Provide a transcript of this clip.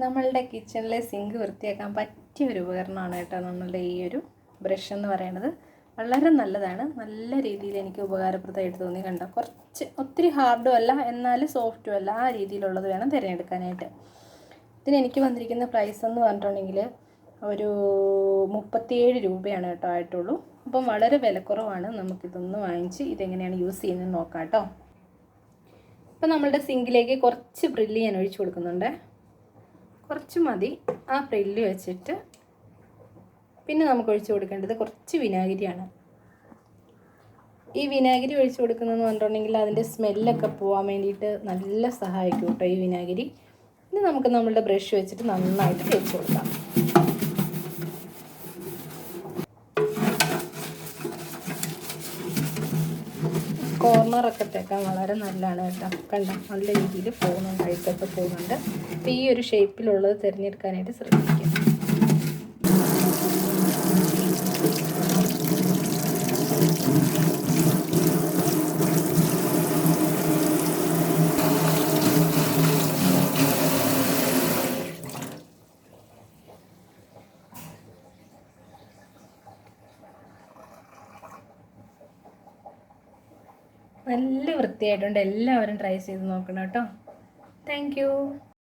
നമ്മളുടെ കിച്ചണിലെ സിങ്ക് വൃത്തിയാക്കാൻ പറ്റിയ ഒരു ഉപകരണമാണ് കേട്ടോ നമ്മളുടെ ഈ ഒരു ബ്രഷ് എന്ന് പറയുന്നത്. വളരെ നല്ലതാണ്, നല്ല രീതിയിൽ എനിക്ക് ഉപകാരപ്രദമായിട്ട് തോന്നി. കണ്ടോ, ഒത്തിരി ഹാർഡും അല്ല എന്നാൽ സോഫ്റ്റും അല്ല, ആ രീതിയിലുള്ളത് വേണം തിരഞ്ഞെടുക്കാനായിട്ട്. ഇതിന് എനിക്ക് വന്നിരിക്കുന്ന പ്രൈസ് എന്ന് പറഞ്ഞിട്ടുണ്ടെങ്കിൽ ഒരു 37 രൂപയാണ് കേട്ടോ ആയിട്ടുള്ളൂ. അപ്പം വളരെ വിലക്കുറവാണ്. നമുക്കിതൊന്ന് വാങ്ങിച്ച് ഇതെങ്ങനെയാണ് യൂസ് ചെയ്യുന്നത് നോക്കാം കേട്ടോ. ഇപ്പം നമ്മളുടെ സിങ്കിലേക്ക് കുറച്ച് പ്രില്ല് ഞാൻ ഒഴിച്ചു കൊടുക്കുന്നുണ്ട്. കുറച്ച് മതി ആ പ്രില്ല് വെച്ചിട്ട്. പിന്നെ നമുക്ക് ഒഴിച്ചു കൊടുക്കേണ്ടത് കുറച്ച് വിനാഗിരിയാണ്. ഈ വിനാഗിരി ഒഴിച്ചു കൊടുക്കുന്നതെന്ന് പറഞ്ഞിട്ടുണ്ടെങ്കിൽ അതിൻ്റെ സ്മെല്ലൊക്കെ പോകാൻ വേണ്ടിയിട്ട് നല്ല സഹായിക്കും കേട്ടോ ഈ വിനാഗിരി. ഇനി നമുക്ക് നമ്മളുടെ ബ്രഷ് വെച്ചിട്ട് നന്നായിട്ട് തേച്ച് കൊടുക്കാം. കോർണറൊക്കെ തേക്കാൻ വളരെ നല്ലതാണ് കേട്ടോ. കണ്ടോ, നല്ല രീതിയിൽ പോകുന്നുണ്ട്, അഴുക്കൊക്കെ പോകുന്നുണ്ട്. അപ്പോൾ ഈ ഒരു ഷേപ്പിലുള്ളത് തിരഞ്ഞെടുക്കാനായിട്ട് ശ്രദ്ധിക്കുക. നല്ല വൃത്തിയായിട്ടുണ്ട്. എല്ലാവരും ട്രൈ ചെയ്ത് നോക്കണം കേട്ടോ. Thank you.